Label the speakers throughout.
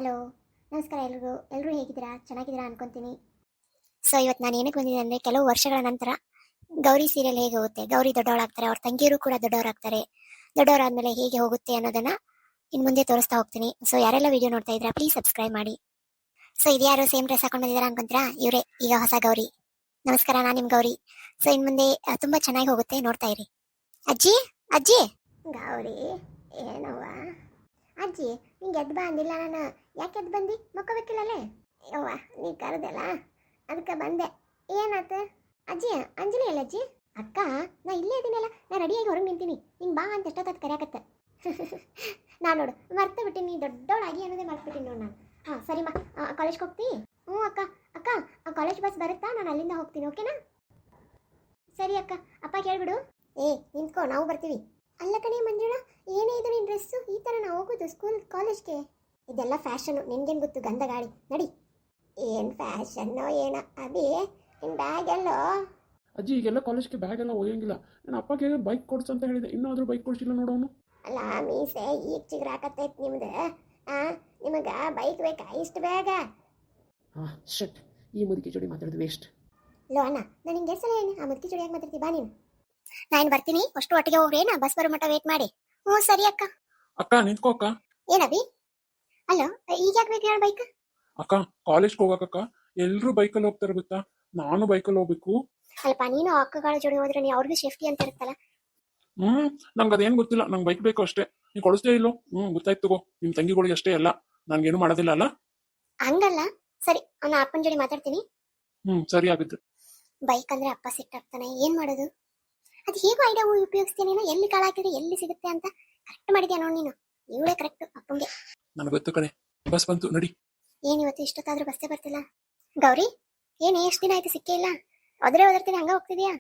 Speaker 1: Hello, ನಮಸ್ಕಾರ ಎಲ್ಲರೂ ಹೇಗಿದ್ದೀರಾ? ಚೆನ್ನಾಗಿದ್ದೀರಾ ಅನ್ಕೊಂತೀನಿ. ಸೊ ಇವತ್ತು ನಾನು ಏನಕ್ಕೆ ಬಂದಿದ್ದೆ ಅಂದರೆ, ಕೆಲವು ವರ್ಷಗಳ ನಂತರ ಗೌರಿ ಸೀರಿಯಲ್ ಹೇಗೆ ಹೋಗುತ್ತೆ, ಗೌರಿ ದೊಡ್ಡವಳಾಗ್ತಾರೆ, ಅವ್ರ ತಂಗಿಯರು ಕೂಡ ದೊಡ್ಡವರಾಗ್ತಾರೆ, ದೊಡ್ಡವರಾದ್ಮೇಲೆ ಹೇಗೆ ಹೋಗುತ್ತೆ ಅನ್ನೋದನ್ನ ಇನ್ನು ಮುಂದೆ ತೋರಿಸ್ತಾ ಹೋಗ್ತೀನಿ. ಸೊ ಯಾರೆಲ್ಲ ವಿಡಿಯೋ ನೋಡ್ತಾ ಇದ್ದೀರಾ ಪ್ಲೀಸ್ ಸಬ್ಸ್ಕ್ರೈಬ್ ಮಾಡಿ. ಸೊ ಇದ್ಯಾರು ಸೇಮ್ ಡ್ರೆಸ್ ಹಾಕೊಂಡು ಬಂದಿದ್ದೀರಾ ಅನ್ಕೊಂತೀರಾ? ಇವರೇ ಈಗ ಹೊಸ ಗೌರಿ. ನಮಸ್ಕಾರ, ನಾನು ನಿಮ್ಮ ಗೌರಿ. ಸೊ ಇನ್ನು ಮುಂದೆ ತುಂಬಾ ಚೆನ್ನಾಗಿ ಹೋಗುತ್ತೆ, ನೋಡ್ತಾ ಇರಿ. ಅಜ್ಜಿ ಅಜ್ಜಿ ಗೌರಿ, ಏನವ್ವ ಅಜ್ಜಿ, ನಿಂಗೆ ಎದ್ದು ಬಾ ಅಂದಿಲ್ಲ ನಾನು. ಯಾಕೆ ಎದ್ದು ಬಂದು ಮಕ್ಕೋಬೇಕಿಲ್ಲಲೇ? ಯವ್ವ, ನೀ ಕರೆದಲ್ಲ ಅದಕ್ಕೆ ಬಂದೆ. ಏನಾತ ಅಜ್ಜಿ? ಅಂಜಲಿ ಅಲ್ಲ ಅಜ್ಜಿ? ಅಕ್ಕ, ನಾ ಇಲ್ಲೇ ಇದೀನಲ್ಲ, ನಾ ರೆಡಿಯಾಗಿ ಹೊರಗೆ ನಿಂತೀನಿ. ಹಿಂಗೆ ಬಾ ಅಂತ ಎಷ್ಟೊತ್ತು ಕರೆಯಾಕತ್ತೆ. ನಾನು ನೋಡು ಮರ್ತು ಬಿಟ್ಟಿನಿ, ನೀ ದೊಡ್ಡವಳಾಗಿ ಅನ್ನೋದೇ ಮರ್ತ್ಬಿಟ್ಟಿನಿ ನೋಡು ನಾನು. ಹಾಂ ಸರಿಮ್ಮ, ಕಾಲೇಜ್ಗೆ ಹೋಗ್ತಿ? ಹ್ಞೂ ಅಕ್ಕ. ಅಕ್ಕ, ಕಾಲೇಜ್ ಬಸ್ ಬರುತ್ತಾ? ನಾನು ಅಲ್ಲಿಂದ ಹೋಗ್ತೀನಿ, ಓಕೆನಾ? ಸರಿ ಅಕ್ಕ. ಅಪ್ಪ ಕೇಳ್ಬಿಡು. ನಿಂತ್ಕೋ, ನಾವು ಬರ್ತೀವಿ. ಅಲ್ಲ ಕಣೆ ಮಂಜುಳಾ, ಏನೇ ಇದು ನಿನ್ನ ಡ್ರೆಸ್ಸು? ಈ ಥರ ನಾವು ಹೋಗೋದು ಸ್ಕೂಲ್ ಕಾಲೇಜ್ಗೆ? ಇದೆಲ್ಲ ಫ್ಯಾಷನ್ನು, ನಿನ್ಗೇನು ಗೊತ್ತು? ಗಂಧ ಗಾಳಿ ನಡಿ. ಏನು ಫ್ಯಾಷನ್ನೋ ಏನೋ ಅಭಿ, ನಿನ್ನ ಬ್ಯಾಗ್ ಎಲ್ಲೋ?
Speaker 2: ಅಜ್ಜಿ, ಈಗೆಲ್ಲ ಕಾಲೇಜ್ಗೆ ಬ್ಯಾಗ್ ಎಲ್ಲ ಒಯ್ಯಂಗಿಲ್ಲ. ನನ್ನ ಅಪ್ಪಗೆ ಬೈಕ್ ಕೊಡ್ಸು ಅಂತ ಹೇಳಿದೆ, ಇನ್ನೂ ಬೈಕ್ ಕೊಡ್ಸಿಲ್ಲ ನೋಡೋನು.
Speaker 1: ಅಲ್ಲ ಮೀಸೆ ಈಗ ಚಿಗ್ರಾಕತ್ತೈತೆ ನಿಮ್ದು. ನಿಮಗೆ ಬೈಕ್ ಬೇಕಾ ಇಷ್ಟು ಬೇಗ?
Speaker 2: ಹಾಂ ಶಟ್, ಈ ಮುದುಕಿ ಜೋಡಿ ಮಾತಾಡೋದು ವೇಸ್ಟ್.
Speaker 1: ಲೋ ಅಣ್ಣ, ನಾನು ಹಿಂಗೆ ಸಲ ಏನು ಆ ಮುದುಕಿ ಜೋಡಿಯಾಗಿ ಮಾತಾಡ್ತೀವಿ. ಬಾ ನೀನು, ನಾನು ಬರ್ತೀನಿ. ಅಷ್ಟು ಒಟ್ಟಿಗೆ ಹೋಗ್ರೇನಾ? ಬಸ್ ಬರೋ ಮಟ್ಟ ವೇಟ್ ಮಾಡಿ. ಹ್ಞೂ ಸರಿ ಅಕ್ಕ.
Speaker 2: ಅಕ್ಕ ನಿಂತ್ಕೋ ಅಕ್ಕ.
Speaker 1: ಏನವಿ? ಅಲ್ಲ ಈಗ ಯಾಕೆ ಬೇಕು ಹೇಳಿ ಬೈಕ್?
Speaker 2: ಅಕ್ಕ, ಕಾಲೇಜ್ಗೆ ಹೋಗಕ್ಕ ಎಲ್ಲರೂ ಬೈಕಲ್ಲಿ ಹೋಗ್ತಾರೆ ಗೊತ್ತಾ, ನಾನು ಬೈಕಲ್ಲಿ ಹೋಗ್ಬೇಕು.
Speaker 1: ಅಲ್ಪ ನೀನು ಅಕ್ಕಗಳ ಜೋಡಿ ಹೋದ್ರೆ ನೀ ಅವ್ರಿಗೂ ಸೇಫ್ಟಿ ಅಂತ ಇರುತ್ತಲ್ಲ.
Speaker 2: ನಂಗೆ ಅದೇನು ಗೊತ್ತಿಲ್ಲ, ನಂಗೆ ಬೈಕ್ ಬೇಕು ಅಷ್ಟೇ. ನೀನು ಕೊಡಿಸ್ತೇ ಇಲ್ಲೋ? ಗೊತ್ತಾಯ್ತು ತಗೋ, ನಿಮ್ಮ ತಂಗಿಗಳಿಗೆ ಅಷ್ಟೇ ಅಲ್ಲ, ನಂಗೇನು ಮಾಡೋದಿಲ್ಲ ಅಲ್ಲ.
Speaker 1: ಹಂಗಲ್ಲ, ಸರಿ ಅವನ ಅಪ್ಪನ ಜೋಡಿ ಮಾತಾಡ್ತೀನಿ.
Speaker 2: ಸರಿ ಆಗಿದ್ದು.
Speaker 1: ಬೈಕ್ ಅಂದ್ರೆ ಅಪ್ಪ ಸಿಟ್ಟಾಗ್ತಾನೆ, ಏನ್ ಮಾಡೋದು? ಅದು ಹೇಗೋ ಐಡಿಯಾ ಉಪಯೋಗಿಸ್ತೀನಿ ನೀನು. ಎಲ್ಲಿ ಕಾಳ ಹಾಕಿದ್ರೆ ಎಲ್ಲಿ ಸಿಗುತ್ತೆ ಅಂತ ಕರೆಕ್ಟ್ ಮಾಡಿದ್ಯಾ ನೋಡಿ ನೀನು. ಇವಳೇ ಕರೆಕ್ಟ್ ಅಪ್ಪಂಗೆ.
Speaker 2: ನನಗೆ ಗೊತ್ತು ಕಣೆ, ಬಸ್ ಬಂತು ನಡಿ.
Speaker 1: ಏನ್ ಇವತ್ತು ಇಷ್ಟೊತ್ತಾದ್ರೂ ಬಸ್ಸೇ ಬರ್ತಿಲ್ಲ? ಗೌರಿ, ಏನ್ ಎಷ್ಟು ದಿನ ಆಯ್ತು ಸಿಕ್ಕೇ ಇಲ್ಲ? ಒದರ್ತೀನಿ ಹಂಗ ಹೋಗ್ತಿದ್ಯಾ?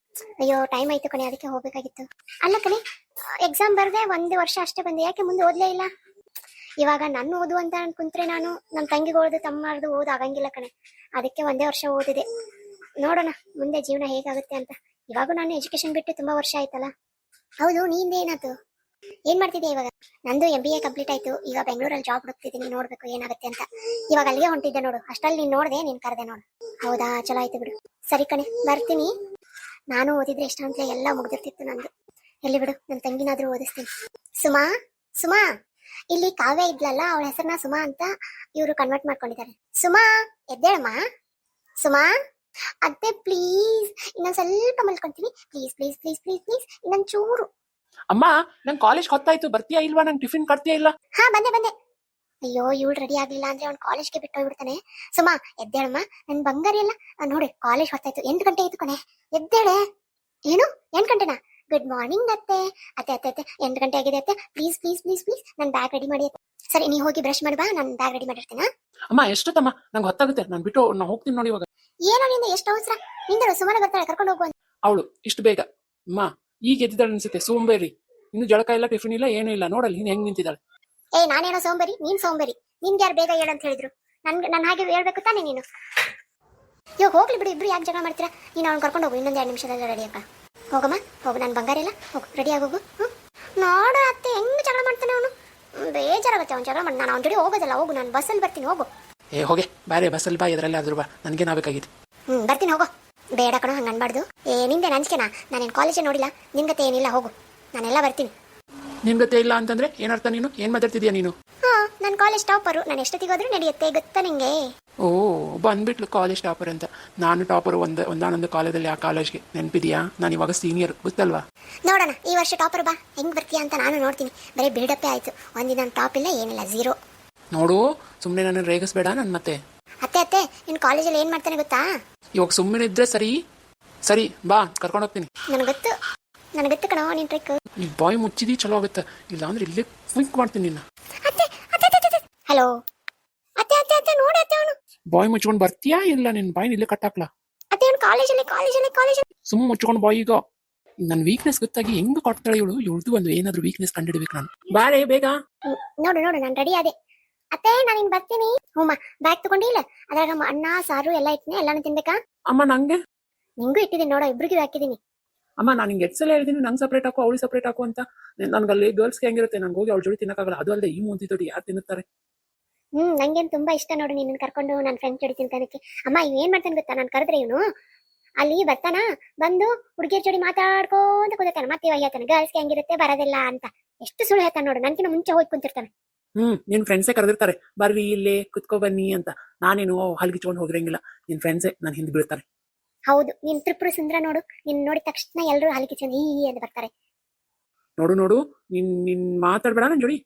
Speaker 1: ಅಯ್ಯೋ ಟೈಮ್ ಆಯ್ತು ಕಣೆ, ಅದಕ್ಕೆ ಹೋಗ್ಬೇಕಾಗಿತ್ತು. ಅಲ್ಲ ಕಣೆ, ಎಕ್ಸಾಮ್ ಬರ್ದೆ 1 ವರ್ಷ ಅಷ್ಟೇ ಬಂದೆ, ಯಾಕೆ ಮುಂದೆ ಓದ್ಲೇ ಇಲ್ಲ? ಇವಾಗ ನಾನು ಓದು ಅಂತ ಕುಂತ್ರೆ ನಾನು ನಮ್ಮ ತಂಗಿಗೋಳ್ದು ತಮ್ಮರ್ದು ಓದು ಆಗಂಗಿಲ್ಲ ಕಣೆ. ಅದಕ್ಕೆ 1 ವರ್ಷ ಓದಿದೆ. ನೋಡೋಣ ಮುಂದೆ ಜೀವನ ಹೇಗಾಗುತ್ತೆ ಅಂತ. ಇವಾಗೂ ನಾನು ಎಜುಕೇಶನ್ ಬಿಟ್ಟು ತುಂಬಾ ವರ್ಷ ಆಯ್ತಲ್ಲ. ಹೌದು, ನಿಂದ ಏನಾಯ್ತು? ಏನ್ ಮಾಡ್ತಿದ್ದೆ ಇವಾಗ? ನಂದು MBA ಕಂಪ್ಲೀಟ್ ಆಯ್ತು. ಈಗ ಬೆಂಗಳೂರಲ್ಲಿ ಜಾಬ್ ಹುಡುಕ್ತಿದ್ದೀನಿ, ನೋಡ್ಬೇಕು ಏನಾಗುತ್ತೆ ಅಂತ. ಇವಾಗ ಅಲ್ಲಿಗೆ ಹೊಂಟಿದ್ದೆ ನೋಡು, ಅಷ್ಟಲ್ಲಿ ನೀನ್ ನೋಡ್ದೆ, ನೀನ್ ಕರೆದೆ ನೋಡು. ಹೌದಾ, ಚಲೋ ಆಯ್ತು ಬಿಡು. ಸರಿ ಕಣೆ, ಬರ್ತೀನಿ. ನಾನು ಓದಿದ್ರೆ ಎಷ್ಟಂತ ಎಲ್ಲ ಮುಗ್ದಿರ್ತಿತ್ತು ನಂದು. ಎಲ್ಲಿ ಬಿಡು, ನನ್ನ ತಂಗಿನಾದ್ರೂ ಓದಿಸ್ತೀನಿ. ಸುಮಾ, ಸುಮಾ, ಇಲ್ಲಿ ಕಾವ್ಯ ಇದ್ಲಲ್ಲ, ಅವಳ ಹೆಸರನ್ನ ಸುಮಾ ಅಂತ ಇವರು ಕನ್ವರ್ಟ್ ಮಾಡ್ಕೊಂಡಿದ್ದಾರೆ. ಸುಮಾ, ಎದ್ದೇಳಮ್ಮ. ಸುಮಾ, ಅತ್ತೆ ಪ್ಲೀಸ್, ಇನ್ನೊಂದ್ ಸ್ವಲ್ಪ ಮಲ್ಕೊಂತೀನಿ. Please please please please please, ಇನ್ನೊಂದ್ ಚೂರು.
Speaker 2: ಅಮ್ಮ, ನಂಗೆ ಕಾಲೇಜ್ ಹೊತ್ತಾಯ್ತು, ಬರ್ತೀಯಾ ಇಲ್ವಾ? ನಂಗೆ ಟಿಫಿನ್ ಕಟ್ತೀಯಾ ಇಲ್ಲ?
Speaker 1: ಹಾ ಬಂದೆ. ಅಯ್ಯೋ, ಇವಳು ರೆಡಿ ಆಗ್ಲಿಲ್ಲ ಅಂದ್ರೆ ಅವ್ನು ಕಾಲೇಜ್ಗೆ ಬಿಟ್ಟು ಹೋಗ್ಬಿಡ್ತಾನೆ. ಸುಮಾ ಎದ್ದೇಳಮ್ಮ, ನನ್ ಬಂಗಾರಿ ಎಲ್ಲ. ನೋಡಿ ಕಾಲೇಜ್ ಹೊತ್ತಾಯ್ತು, 8 ಗಂಟೆ ಆಯ್ತು ಕಣೆ, ಎದ್ದೇಳೆ. ಏನು 8 ಗಂಟೆನಾ? ಗುಡ್ ಮಾರ್ನಿಂಗ್ ಅತ್ತೆ. ಅತ್ತೆ ಅತ್ತೆ ಅತ್ತೆ 8 ಗಂಟೆ ಆಗಿದೆ ಅತ್ತೆ, ಪ್ಲೀಸ್ ಪ್ಲೀಸ್ ಪ್ಲೀಸ್ ಪ್ಲೀಸ್ ನನ್ ಬ್ಯಾಗ್ ರೆಡಿ ಮಾಡಿ ಅತ್ತೆ. ಸರಿ, ನೀ ಹೋಗಿ ಬ್ರಷ್ ಮಾಡಿ ಬಾ, ನಾನು ಬ್ಯಾಗ್ ರೆಡಿ ಮಾಡಿರ್ತೀನ.
Speaker 2: ಅಮ್ಮ ಎಷ್ಟೊತ್ತಮ್ಮ? ನಂಗೆ ಹೊತ್ತಾಗುತ್ತೆ, ನಾನು ಬಿಟ್ಟು ನಾ ಹೋಗ್ತೀನಿ ನೋಡಿ ಇವಾಗ.
Speaker 1: ಏನೋ ನಿಂದ ಎಷ್ಟು ಅವಸರ? ನಿಂದರು ಸುಮ್ಮನೆ ಬರ್ತಾಳೆ, ಕರ್ಕೊಂಡು ಹೋಗುವ.
Speaker 2: ಅವಳು ಇಷ್ಟು ಬೇಗ ಅಮ್ಮ ಈಗ ಎದ್ದಿದ್ದಾಳೆ ಅನ್ಸುತ್ತೆ, ಸೋಂಬೇರಿ. ಇನ್ನು ಜಳಕ ಇಲ್ಲ, ಟಿಫಿನ್ ಇಲ್ಲ, ಏನೂ ಇಲ್ಲ. ನೋಡಲ್ಲಿ ನೀನು ಹೆಂಗ್ ನಿಂತಿದ್ದಾಳೆ.
Speaker 1: ನಾನೇನೋ ಸೋಂಬೇರಿ? ನೀನ್ ಸೋಂಬೇರಿ. ನಿನ್ಗೆ ಯಾರು ಬೇಗ ಹೇಳಂತ ಹೇಳಿದ್ರು? ನನ್ ಹಾಗೆ ಹೇಳ್ಬೇಕು ತಾನೆ ನೀನು. ಇವಾಗ ಹೋಗ್ಲಿ ಬಿಡು, ಇಬ್ರು ಯಾಕೆ ಜಗಳ ಮಾಡ್ತೀರಾ? ನೀನು ಅವ್ನು ಕರ್ಕೊಂಡು ಹೋಗು, ಇನ್ನೊಂದು 2 ನಿಮಿಷದಲ್ಲಿ ರೆಡಿ ಅಪ್ಪ. ಹೋಗಮ್ಮ ಹೋಗು, ನಾನು ಬಂಗಾರ ಇಲ್ಲ, ಹೋಗು ರೆಡಿ ಆಗೋಗು. ನೋಡ ಅತ್ತೆ ಹೆಂಗ್ ಜಗಳ ಮಾಡ್ತಾನೆ ಅವನು. ಬೇಜಾರಾಗುತ್ತೆ ಅವ್ನು ಜಗಳ ಮಾಡಿ. ನಾನು ಅವ್ನ ಜೊತೆ ಹೋಗೋದಲ್ಲ, ಹೋಗು, ನಾನು ಬಸ್ಸಲ್ಲಿ ಬರ್ತೀನಿ, ಹೋಗು.
Speaker 2: ಹೋಗೆ ಬಾರೆ, ಬಸ್ಸಲ್ಲಿ ಬಾ, ಎದ್ರಲ್ಲಿ ಆದ್ರೂ ಬಾ, ನನಗೇನಾಗಬೇಕಾಗಿತ್ತು.
Speaker 1: ಬರ್ತೀನಿ ಹೋಗೋ. ಬೇಡ ಕಣೋ, ಹಂಗೆ ಅನ್ಬಾರ್ದು. ನಿಂದೆ ನಂಜಿಕೆನಾ? ನಾನೇನು ಕಾಲೇಜೇ ನೋಡಿಲ್ಲ, ನಿನ್ಗತೆ ಏನಿಲ್ಲ, ಹೋಗು, ನಾನೆಲ್ಲ ಬರ್ತೀನಿ.
Speaker 2: ನಿಮ್ಗತೆ ಇಲ್ಲ ಅಂತಂದ್ರೆ ಏನರ್ಥ? ನೀನು ಏನ್ ಮಾತಾಡ್ತಿದ್ಯಾ ನೀನು?
Speaker 1: ನಾನು ಕಾಲೇಜ್ ಟಾಪರು, ನಾನು ಎಷ್ಟೊತ್ತಿಗೋದ್ರೂ ನಡೆಯುತ್ತೆ, ಗೊತ್ತಾ ನಿಂಗೆ?
Speaker 2: ಓ, ಬಂದ್ಬಿಟ್ಲು ಕಾಲೇಜ್ ಟಾಪರ್ ಅಂತ. ನಾನು ಟಾಪರ್ ಒಂದಾನೊಂದು ಕಾಲೇಜಲ್ಲಿ. ಆ ಕಾಲೇಜ್ಗೆ ನೆನಪಿದ್ಯಾ? ನಾನು ಇವಾಗ ಸೀನಿಯರ್, ಗೊತ್ತಲ್ವಾ? ನೋಡೋಣ
Speaker 1: ಈ ವರ್ಷ ಟಾಪರ್ ಬಾ, ಹೆಂಗ್ ಬರ್ತೀಯಾ ಅಂತ ನಾನು ನೋಡ್ತೀನಿ. ಬರೀ ಬಿಲ್ಡಪ್ಪೇ ಆಯ್ತು, ಒಂದಿನ ಟಾಪ್ ಇಲ್ಲ, ಏನಿಲ್ಲ, 0.
Speaker 2: ನೋಡು, ಸುಮ್ಮನೆ ನನ್ನ ರೇಗಿಸ್ಬೇಡ ನನ್ನ ಮತ್ತೆ.
Speaker 1: ಅತ್ತೆ ನಿನ್ ಕಾಲೇಜಲ್ಲಿ ಏನ್ ಮಾಡ್ತಾನೆ ಗೊತ್ತಾ?
Speaker 2: ಇವಾಗ ಸುಮ್ಮನೆ ಇದ್ರೆ ಸರಿ. ಸರಿ ಬಾ, ಕರ್ಕೊಂಡು ಹೋಗ್ತೀನಿ.
Speaker 1: ನನಗೆ ಗೊತ್ತು ಕಣೋ ನಿನ್ ಟ್ರಿಕ್.
Speaker 2: ಈ ಬಾಯ್ ಮುಚ್ಚಿದಿ ಚಲೋ ಆಗುತ್ತೆ, ಇಲ್ಲ ಅಂದ್ರೆ ಇಲ್ಲೇ ಕ್ವಿಕ್ ಮಾಡ್ತೀನಿ ನಿನ್ನ.
Speaker 1: ಹಲೋ ಅತ್ತೆ ನೋಡಿ ಅತ್ತೆ, ಅವನು
Speaker 2: ಬಾಯ್ ಮುಚ್ಕೊಂಡು ಬರ್ತೀಯಾ ಇಲ್ಲ ನಿನ್ ಬಾಯ್ ಇಲ್ಲೇ ಕಟ್ಟಾಕ್ಲಾ?
Speaker 1: ಅತ್ತೆ ಅವನು ಕಾಲೇಜಲ್ಲಿ
Speaker 2: ಸುಮ್ಮ ಮುಚ್ಕೊಂಡು ಬಾಯ್. ಈಗ ನನ್ನ ವೀಕ್ನೆಸ್ ಗೊತ್ತಾಗಿ ಹೆಂಗ್ ಕೊಡ್ತಾಳೆ ಇವಳು. ಇವಳ್ದು ಒಂದು ಏನಾದ್ರು ವೀಕ್ನೆಸ್ ಕಂಡಿಡ್ಬೇಕು ನಾನು. ಬಾರೆ ಬೇಗ.
Speaker 1: ನೋಡು ನಾನು ರೆಡಿ ಆದೆ ಅತ್ತೆ, ನಾನು ಬರ್ತೀನಿ. ಹ್ಞೂಮ್ಮ, ಬ್ಯಾಗ್ ತಗೊಂಡಿಲ್ಲ, ಅದ್ರಾಗ ಅನ್ನ ಸಾರು ಎಲ್ಲ ಇಟ್ಟಿನಿ, ಎಲ್ಲಾನು ತಿನ್ಬೇಕಾ?
Speaker 2: ಅಮ್ಮ ನಂಗೆ
Speaker 1: ನಿಂಗೂ ಇಟ್ಟಿದ್ದೀನಿ ನೋಡೋ, ಇಬ್ರಿಗೂ ಹಾಕಿದ್ದೀನಿ.
Speaker 2: ಅಮ್ಮ ನಾನು ಹಿಂಗೆ ಎಡ್ಸಲ ಹೇಳಿದ್ದೀನಿ, ನಂಗೆ ಸಪ್ರೇಟ್ ಹಾಕು, ಅವಳು ಸಪ್ರೇಟ್ ಹಾಕು ಅಂತ. ನನ್ಗೆ ಅಲ್ಲಿ ಗರ್ಲ್ಸ್ಗೆ ಹೆಂಗಿರುತ್ತೆ, ನಂಗೆ ಹೋಗಿ ಅವಳ ಜೋಡಿ ತಿನ್ನಕ್ಕಾಗಲ್ಲ. ಅದು ಅಲ್ಲದೆ ಈ ಮುಂತಿ ದೊಡ್ಡ ಯಾರು ತಿನ್ನುತ್ತಾರೆ?
Speaker 1: ನಂಗೇನು ತುಂಬಾ ಇಷ್ಟ ನೋಡು ನಿನ್ನ ಕರ್ಕೊಂಡು ನನ್ನ ಫ್ರೆಂಡ್ ಜೋಡಿ ತಿನ್ಕೋದಕ್ಕೆ. ಅಮ್ಮ ಇವ್ ಏನ್ ಮಾಡ್ತಾನೆ ಗೊತ್ತಾ, ನಾನು ಕರೆದ್ರೆ ಇವನು ಅಲ್ಲಿ ಬರ್ತಾನ, ಬಂದು ಹುಡುಗಿಯರ್ ಜೋಡಿ ಮಾತಾಡ್ಕೊಂತ ಕೂತಾನ, ಮತ್ತೆ ಇವಾಗ ಹೇಳ್ತಾನೆ ಗರ್ಲ್ಸ್ಗೆ ಹೆಂಗಿರುತ್ತೆ ಬರೋದಿಲ್ಲ ಅಂತ. ಎಷ್ಟು ಸುಳ್ಳು ಹೇಳ್ತಾನೆ ನೋಡು, ನನ್ಕಿನ ಮುಂಚೆ ಹೋಗಿ ಕುಂತಿರ್ತಾನೆ.
Speaker 2: ನಿನ್ ಫ್ರೆಂಡ್ಸೇ ಕರೆದಿರ್ತಾರೆ, ಬರ್ರಿ ಇಲ್ಲೇ ಕುತ್ಕೋ ಬನ್ನಿ ಅಂತ. ನಾನೇನು ಹಲ್ಗಿಚ್ಕೊಂಡು ಹೋಗಿರಂಗಿಲ್ಲ, ನಿನ್ ಫ್ರೆಂಡ್ಸೇ ನಾನು ಹಿಂದೆ ಬೀಳ್ತಾರೆ.
Speaker 1: ಹೌದು, ನೀನ್ ತ್ರಿಪುರ ಸುಂದರ ನೋಡು, ನಿನ್ ನೋಡಿದ ತಕ್ಷಣ ಎಲ್ಲರೂ ಹಾಲಿಗೆ ಚಂದ ಈ ಅಂತ ಬರ್ತಾರೆ.
Speaker 2: ನೋಡು ನೋಡು, ನಿನ್ ಮಾತಾಡ್ಬೇಡ ನನ್ ಜೋಡಿ.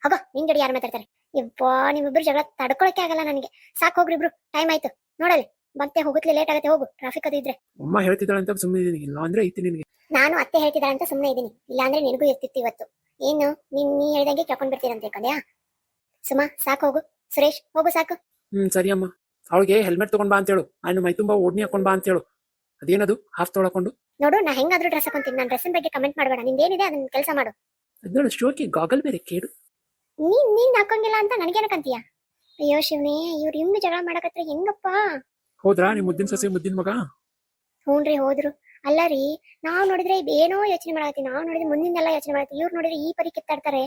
Speaker 1: ಹೋಗೋ, ನಿನ್ ಜೋಡಿ ಯಾರು ಮಾತಾಡ್ತಾರೆ? ಯಪ್ಪಾ, ನಿಮ್ಮಿಬ್ರು ಜಗಳ ತಡ್ಕೊಳಕ್ಕೆ ಆಗಲ್ಲ ನನಗೆ. ಸಾಕು ಹೋಗ್ರಿ ಇಬ್ರು, ಟೈಮ್ ಆಯ್ತು ನೋಡಲಿ, ಮತ್ತೆ ಹೋಗುತ್ತಲೇ ಲೇಟ್ ಆಗುತ್ತೆ, ಹೋಗು ಟ್ರಾಫಿಕ್ ಅದು ಇದ್ರೆ.
Speaker 2: ಅಮ್ಮ ಹೇಳ್ತಿದ್ದಾಳೆ ಅಂತ ಸುಮ್ಮನೆ ಇದೀನಿ, ಇಲ್ಲ ಅಂದ್ರೆ ಐತಿ ನಿನಗೆ.
Speaker 1: ನಾನು ಅತ್ತೆ ಹೇಳ್ತಿದ್ದಾಳೆ ಅಂತ ಸುಮ್ಮನೆ ಇದೀನಿ, ಇಲ್ಲಾಂದ್ರೆ ನಿನಗೂ ಇರ್ತಿತ್ತು ಇವತ್ತು. ಏನು ನೀ ಹೇಳ್ದಂಗೆ ಕೇಳ್ಕೊಂಡ್ ಬರ್ತೀರಂತ ತಿಳ್ಕೊಂಡ್ಯಾ? ಸುಮಾ ಸಾಕು ಹೋಗು, ಸುರೇಶ್ ಹೋಗು ಸಾಕು.
Speaker 2: ಸರಿ ಅಮ್ಮ. ಅವಳಿಗೆ ಹೆಲ್ಮೆಟ್ ತಗೊಂಡ್ ಬಾ ಅಂತ ಹೇಳು, ನಾನು ಮೈ ತುಂಬಾ ಓಡ್ನಿ ಹಾಕೊಂಡ್ ಬಾ ಅಂತ ಹೇಳು. ಅದೇನದು ಹಾಫ್ ತೊಳಕೊಂಡು?
Speaker 1: ನೋಡು, ನಾ ಹೆಂಗಾದ್ರೂ ಡ್ರೆಸ್ ಹಾಕೊಂತೀನಿ, ನಾನು ಡ್ರೆಸ್ಸಿನ ಬಗ್ಗೆ ಕಮೆಂಟ್ ಮಾಡಬೇಡ, ನಿಂದೇನಿದೆ ಅದನ್ನ ಕೆಲಸ ಮಾಡು.
Speaker 2: ಅದನ್ನ ಶೋಕಿ ಗಾಗಲ್ ಬೇರೆ ಕೇಳು.
Speaker 1: ನೀನ್ ಹಾಕೊಂಗಿಲ್ಲ ಅಂತ ನನಗೇನಕ್ಕಂತೀಯ? ಅಯ್ಯೋ ಶಿವನೇ, ಇವ್ರು ಹಿಂಗ್ ಜಗಳ ಮಾಡಕತ್ರ ಹೆಂಗಪ್ಪ?
Speaker 2: ಹೋದ್ರಾ ನಿಮ್ ಮುದ್ದಿನ ಸೊಸೆ ಮುದ್ದಿನ ಮಗ?
Speaker 1: ಹ್ಞೂನ್ರಿ ಹೋದ್ರು. ಅಲ್ಲ ರೀ, ನಾವ್ ನೋಡಿದ್ರೆ ಏನೋ ಯೋಚನೆ ಮಾಡತ್ತೀವಿ, ನಾವ್ ನೋಡಿದ್ರೆ ಮುಂದಿಂದೆಲ್ಲ ಯೋಚನೆ ಮಾಡತ್ತೀವಿ, ಇವ್ರು ನೋಡಿದ್ರೆ ಈ ಪರಿ ಕಿತ್ತಾಡ್ತಾರೆ.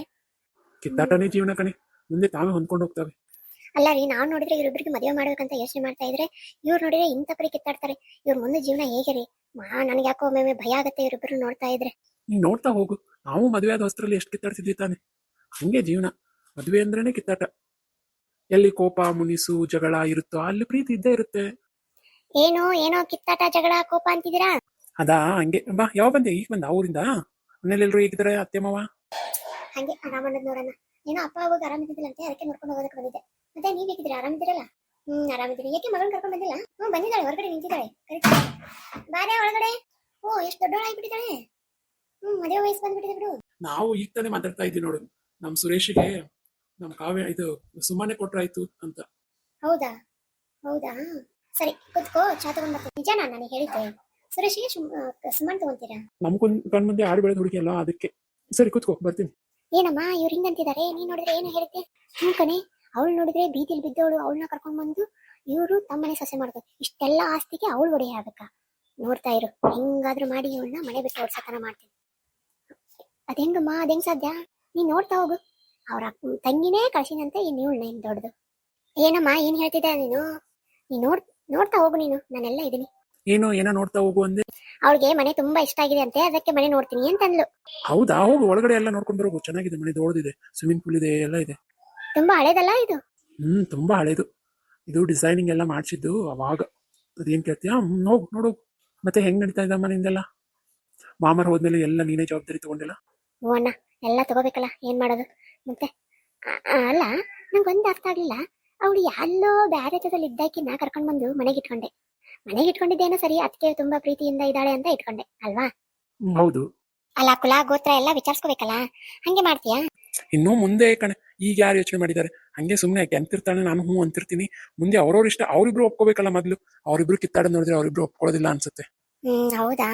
Speaker 2: ಕಿತ್ತಾಟನೇ ಜೀವನ ಕಣೆ, ಮುಂದೆ ತಾವೇ ಹೊಂದ್ಕೊಂಡು ಹೋಗ್ತಾವೆ.
Speaker 1: ಅಲ್ಲ ರೀ, ನಾವ್ ನೋಡಿದ್ರೆ ಇವ್ರಿಬ್ರಿಗೆ ಮದುವೆ ಮಾಡ್ಬೇಕಂತ ಯೋಚನೆ ಮಾಡ್ತಾ ಇದ್ರೆ ಇವ್ರು ನೋಡಿದ್ರೆ ಇಂಥ ಪರಿ ಕಿತ್ತಾಡ್ತಾರೆ. ಇವ್ರ ಮುಂದೆ ಜೀವನ ಹೇಗೆ ರೀ? ನನಗೆ ಯಾಕೋ ಒಮ್ಮೆ ಭಯ ಆಗತ್ತೆ ಇವ್ರಿಬ್ರು ನೋಡ್ತಾ ಇದ್ರೆ.
Speaker 2: ನೀನ್ ನೋಡ್ತಾ ಹೋಗು, ನಾವು ಮದುವೆ ಆದ ಹೊಸ್ತ್ರಲ್ಲಿ ಎಷ್ಟು ಕಿತ್ತಾಡ್ತಿದ್ವಿ ತಾನೆ. ಹಂಗೆ ಜೀವನ, ಮದುವೆ ಅಂದ್ರೇನೆ ಕಿತ್ತಾಟ. ಎಲ್ಲಿ ಕೋಪ ಮುನಿಸು ಜಗಳ ಇರುತ್ತೋ ಅಲ್ಲಿ ಪ್ರೀತಿ ಇದ್ದೇ ಇರುತ್ತೆ.
Speaker 1: ಏನೋ ಏನೋ ಕಿತ್ತಾಟ ಜಗಳ ಕೋಪ ಅಂತಿದ್ದೀರಾ?
Speaker 2: ಅದಾ ಹಂಗೆ ಬಾ. ಯಾವ ಬಂದೆ? ಈಗ ಬಂದ ಊರಿಂದ? ಮನೇಲಿ ಎಲ್ರು ಹೇಗಿದ್ದಾರೆ ಅತ್ತೆ ಮಾವ?
Speaker 1: ಹಂಗೆ ಆರಾಮನ್ನೋದ್ ನೋಡೋಣ. ಏನೋ ಅಪ್ಪ ಅವಾಗ ಆರಾಮಿದ್ದಿಲ್ಲ ಅಂತ, ಅದಕ್ಕೆ ನೋಡ್ಕೊಂಡು ಹೋಗೋದಕ್ಕೆ ಬಂದಿದ್ದೆ. ಮತ್ತೆ ನೀವ್ ಹೇಗಿದ್ದೀರಾ? ಆರಾಮಿದ್ದೀರಲ್ಲ? ಆರಾಮಿದ್ದೀನಿ. ಯಾಕೆ ಮಗಳನ್ನ ಕರ್ಕೊಂಡು ಬಂದಿಲ್ಲ? ಬಂದಿದ್ದಾಳೆ, ಹೊರಗಡೆ ನಿಂತಿದ್ದಾಳೆ, ಕರೀತಾಳೆ. ಬಾರೆ ಒಳಗಡೆ. ಓ, ಎಷ್ಟು ದೊಡ್ಡವಳಾಗ್ಬಿಟ್ಟಿದ್ದಾಳೆ. ಮದುವೆ ವಯಸ್ಸು ಬಂದ್ಬಿಟ್ಟಿದೆ ಬಿಡು.
Speaker 2: ನಾವು ಈಗ ತಾನೇ ಮಾತಾಡ್ತಾ ಇದ್ವಿ ನೋಡು, ನಮ್ ಸುರೇಶ್ಗೆ ನಮ್ ಕಾವ್ಯ ಇದು ಸುಮ್ಮನೆ ಕೊಟ್ರಾಯ್ತು ಅಂತ.
Speaker 1: ಹೌದಾ ಹೌದಾ, ಸರಿ ಕುತ್ಕೋ, ಚಾ ತಗೊಂಡ್ ಬರ್ತೀನಿ. ನಿಜಾನ ನನಗೆ ಹೇಳಿದ್ದೆ? ಸುರೇಶಿಗೆ ಸುಮ್ಮನೆ ತಗೊಂತೀರಾ?
Speaker 2: ನಮ್ ಕಣ್ ಮುಂದೆ ಆಡು ಬೆಳೆದ ಹುಡುಗಿ ಅಲ್ಲ, ಅದಕ್ಕೆ. ಸರಿ ಕುತ್ಕೋ, ಬರ್ತೀನಿ.
Speaker 1: ಏನಮ್ಮ ಇವ್ರು ಹಿಂಗಂತಿದ್ದಾರೆ? ನೀನ್ ನೋಡಿದ್ರೆ ಏನು ಹೇಳುತ್ತೆ? ಕಣೆ, ಅವಳು ನೋಡಿದ್ರೆ ಬೀದಿಲ್ ಬಿದ್ದವಳು, ಅವಳನ್ನ ಕರ್ಕೊಂಡ್ ಬಂದು ಇವರು ತಮ್ಮನೆ ಸೊಸೆ ಮಾಡ್ತಾರೆ. ಇಷ್ಟೆಲ್ಲ ಆಸ್ತಿಗೆ ಅವಳು ಒಡೆಯ ಆಗ್ಬೇಕಾ? ನೋಡ್ತಾ ಇರು, ಹೆಂಗಾದ್ರೂ ಮಾಡಿ ಇವಳನ್ನ ಮನೆ ಬಿಟ್ಟು ಓಡ್ಸತನ ಮಾಡ್ತೀನಿ. ಅದೇಂಗಮ್ಮ, ಅದೇಂಗ್ ಸಾಧ್ಯ? ನೀನ್ ನೋಡ್ತಾ ಹೋಗು, ಅವ್ರ ತಂಗಿನೇ ಕಳ್ಸಿನಂತೆ ಇನ್ನು ಇವಳನ್ನ ಹೆಂಗ್ ದೊಡ್ಡದು. ಏನಮ್ಮ ಏನ್ ಹೇಳ್ತಿದ್ದೆ ನೀನು? ನೀನ್ ನೋಡ್ತಾ ಹೋಗು, ನೀನು ನಾನೆಲ್ಲ ಇದೀನಿ.
Speaker 2: ಏನೋ ನೋಡ್ತಾ ಹೋಗು ಅಂದೆ.
Speaker 1: ಅವಳಿಗೆ ಮನೆ ತುಂಬಾ ಇಷ್ಟ ಆಗಿದೆ ಅಂತೆ, ಅದಕ್ಕೆ ಮನೆ ನೋಡ್ತೀನಿ ಅಂತಂದ್ಲು.
Speaker 2: ಹೌದಾ? ಹೋಗು, ಒಳಗಡೆ ಎಲ್ಲ ನೋಡ್ಕೊಂಡು ಬರೋಗು. ಚೆನ್ನಾಗಿದೆ ಮನೆ, ದೊಡ್ಡದಿದೆ, ಸ್ವಿಮ್ಮಿಂಗ್ ಪೂಲ್ ಇದೆ, ಎಲ್ಲ ಇದೆ.
Speaker 1: ತುಂಬಾ ಹಳೇದಲ್ಲ ಇದು?
Speaker 2: ತುಂಬಾ ಹಳೇದು. ಇದು ಡಿಸೈನಿಂಗ್ ಎಲ್ಲ ಮಾಡ್ಸಿದ್ದು ಅವಾಗ. ಅದೇನ್ ಕೇಳ್ತೀಯಾ? ಹೋಗು ನೋಡು. ಮತ್ತೆ ಹೆಂಗ್ ನಡೀತಾ ಇದ್ದಮ್ಮ ನಿಂದೆಲ್ಲ? ಮಾಮರ್ ಹೋದ್ಮೇಲೆ ಎಲ್ಲ ನೀನೇ ಜವಾಬ್ದಾರಿ ತಗೊಂಡಿಲ್ಲ?
Speaker 1: ಓ ಅಣ್ಣ, ಎಲ್ಲ ತಗೋಬೇಕಲ್ಲ, ಏನ್ ಮಾಡೋದು ಮತ್ತೆ. ಅಲ್ಲ, ನಂಗೊಂದು ಅರ್ಥ ಆಗ್ಲಿಲ್ಲ. ಅವಳು ಎಲ್ಲೋ ಬ್ಯಾರೆ ಜೊತೆಲಿ ಇದ್ದಾಕಿನ ಕರ್ಕೊಂಡ್ ಬಂದು ಮನೆಗೆ ಇಟ್ಕೊಂಡಿದ್ದೇನೋ ಸರಿ, ಅದಕ್ಕೆ ತುಂಬಾ ಪ್ರೀತಿಯಿಂದ ಇದ್ದಾಳೆ ಅಂತ ಇಟ್ಕೊಂಡೆ ಅಲ್ವಾ?
Speaker 2: ಹೌದು.
Speaker 1: ಅಲ್ಲ, ಕುಲ ಗೋತ್ರ ಎಲ್ಲ ವಿಚಾರಿಸ್ಕೋಬೇಕಲ್ಲ, ಹಂಗೆ ಮಾಡ್ತೀಯಾ?
Speaker 2: ಇನ್ನೂ ಮುಂದೆ ಕಣೆ, ಈಗ ಯಾರು ಯೋಚನೆ ಮಾಡಿದ್ದಾರೆ? ಹಂಗೆ ಸುಮ್ಮನೆ ಯಾಕೆ ಅಂತಿರ್ತಾನೆ, ನಾನು ಹ್ಞೂ ಅಂತಿರ್ತೀನಿ. ಮುಂದೆ ಅವ್ರವ್ರ ಇಷ್ಟ, ಅವ್ರಿಬ್ರು ಒಪ್ಕೋಬೇಕಲ್ಲ ಮೊದ್ಲು. ಅವ್ರಿಬ್ರು ಕಿತ್ತಾಡ ನೋಡಿದ್ರೆ ಅವ್ರಿಬ್ರು ಒಪ್ಕೊಳ್ಳೋದಿಲ್ಲ ಅನ್ಸುತ್ತೆ.
Speaker 1: ಹೌದಾ?